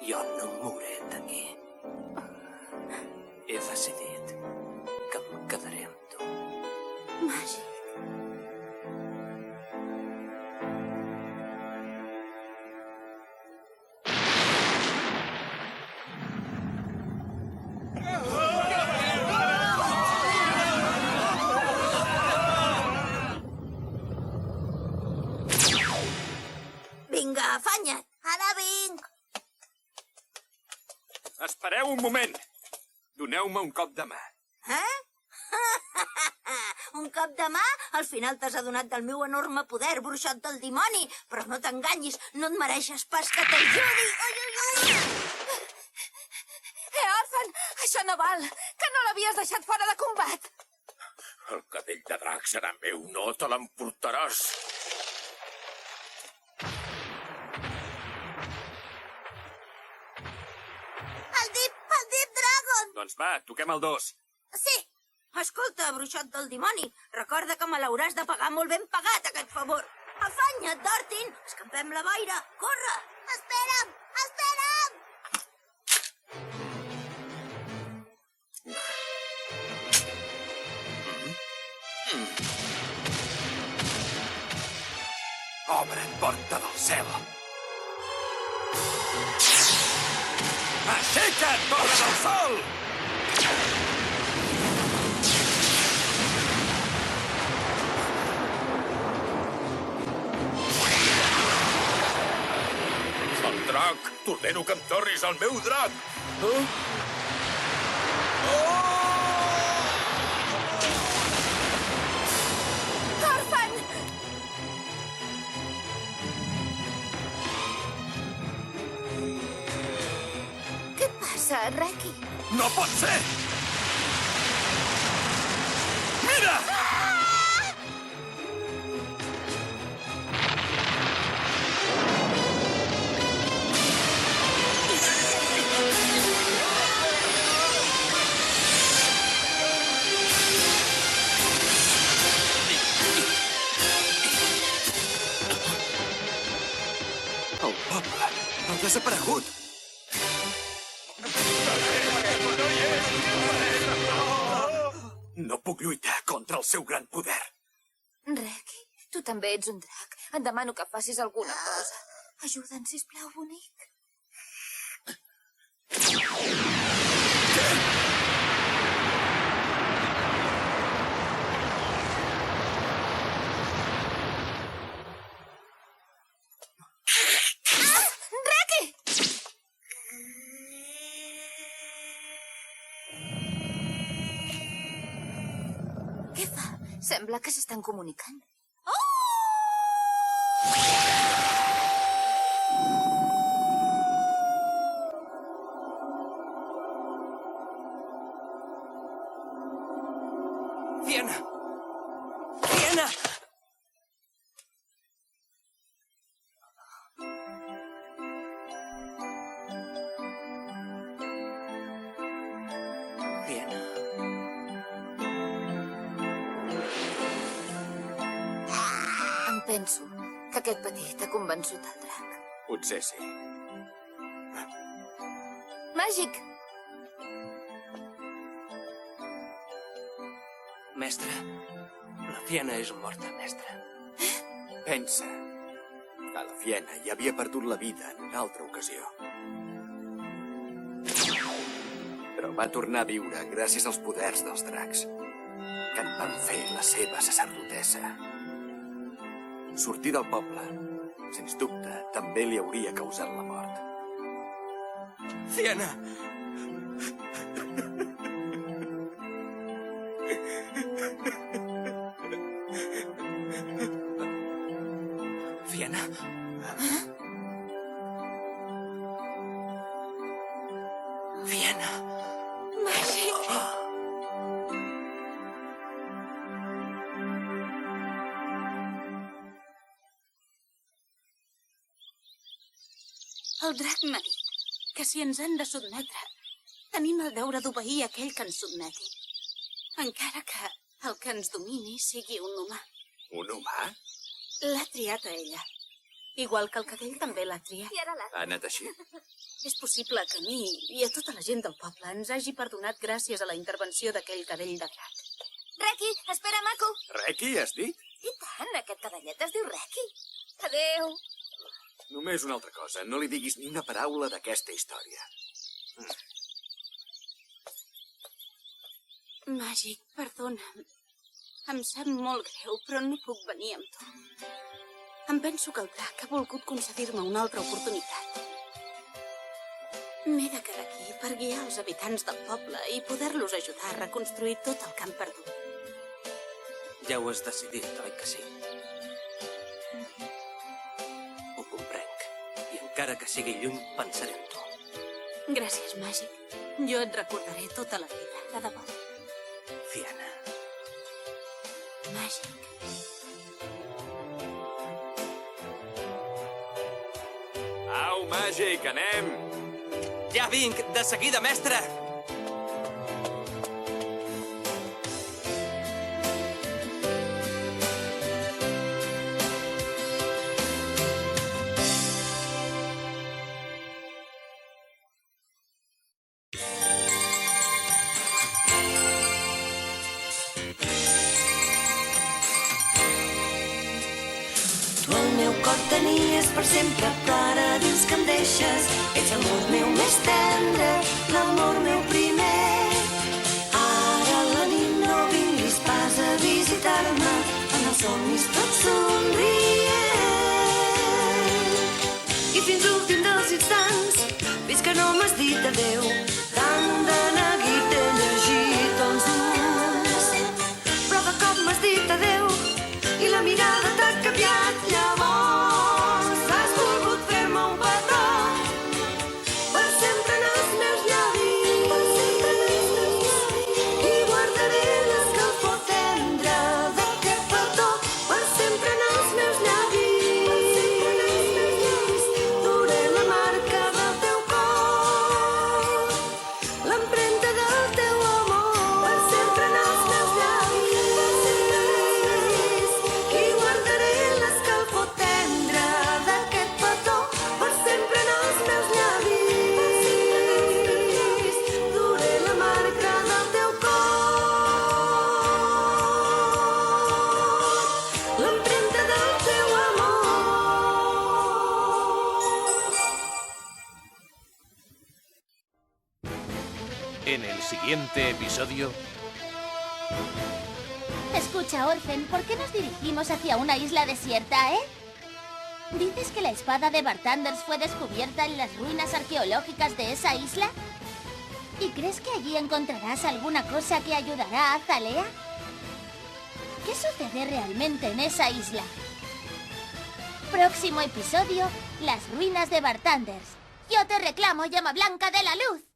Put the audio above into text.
Jo no em mouré d'aquí. He decidit que em quedaré amb tu. Màgic. Vinga, afanya't. Ara vinc. Espereu un moment. Doneu-me un cop de mà. Un cop de mà? Al final t'has adonat del meu enorme poder, bruixot del dimoni. Però no t'enganyis, no et mereixes pas que t'ajudi. Orphan, això no val. Que no l'havies deixat fora de combat. El cadell de drac serà meu, no te l'emportaràs. El Deep Dragon! Doncs va, toquem el 2. Sí. Escolta, bruixot del dimoni, recorda que me l'hauràs de pagar molt ben pagat, aquest favor. Afanya't, Dortin! Escampem la boira! Corre! Espera'm! Espera'm! Obre't, porta del cel. Aixeca't, torre del sol! El drac! T'ordeno que em tornis al meu drac! Orphan! Què passa, Reki? No pot ser! Mira! El poble ha desaparegut. No puc lluitar contra el seu gran poder. Reki, tu també ets un drac. Et demano que facis alguna cosa. Ajuda'ns, sisplau, bonic. Reki! Què fa? Sembla que s'estan comunicant. Fiena! Fiena! Fiena. Em penso que aquest petit ha convençut el drac. Potser sí. Màgic! Mestre, la Fiena és morta, mestre. Pensa que la Fiena ja havia perdut la vida en una altra ocasió. Però va tornar a viure gràcies als poders dels dracs, que en van fer la seva sacerdotessa. Sortir del poble, sens dubte, també li hauria causat la mort. Fiena! Fiena? Fiena? Màgic! El drac m'ha dit que si ens han de sotmetre, tenim el deure d'obeir aquell que ens sotmeti. Encara que el que ens domini sigui un humà. Un humà? L'ha triat a ella. Igual que el cadell també l'ha triat. I ara l'altre. Ha anat així? És possible que a mi i a tota la gent del poble ens hagi perdonat gràcies a la intervenció d'aquell cadell de drac. Requi, espera, maco. Requi, has dit? I tant, aquest cadellet es diu Requi. Adéu. Només una altra cosa. No li diguis ni una paraula d'aquesta història. Màgic, perdona'm. Em sap molt greu, però no puc venir amb tu. Em penso que el drac ha volgut concedir-me una altra oportunitat. M'he de quedar aquí per guiar els habitants del poble i poder-los ajudar a reconstruir tot el que han perdut. Ja ho has decidit, oi que sí? Ho comprenc. I encara que sigui lluny, pensaré en tu. Gràcies, Màgic. Jo et recordaré tota la vida, de debò. Fiona. Màgic. Au, Màgic, anem! Ja vinc! De seguida, mestre! Tu el meu cor tenies per sempre, però ara dius que em deixes. Ets l'amor meu més tendre, l'amor meu primer. Ara a la nit no vinguis pas a visitar-me, en els somnis tot somrient. I fins l'últim dels instants, fins que no m'has dit adéu, tant de neguit he llegit els ulls. Però de cop m'has dit adéu i la mirada t'ha canviat. Llavors has volgut fer-me un petó per sempre en els meus llavis, i guardaré l'escalfor tendre d'aquest petó per sempre en els meus llavis. Duré la marca del teu cor, l'empremta del teu amor per sempre en els meus llavis, i guardaré l'escalfor tendre d'aquest petó per sempre en els meus llavis. Duré la marca del teu cor, l'empremta del teu amor. En el siguiente episodio, Escucha, Orphan, ¿por qué nos dirigimos hacia una isla desierta, eh? ¿Dices que la espada de Bartanders fue descubierta en las ruinas arqueológicas de esa isla? ¿Y crees que allí encontrarás alguna cosa que ayudará a Azalea? ¿Qué sucede realmente en esa isla? Próximo episodio, las ruinas de Bartanders. Yo te reclamo, llama blanca de la luz.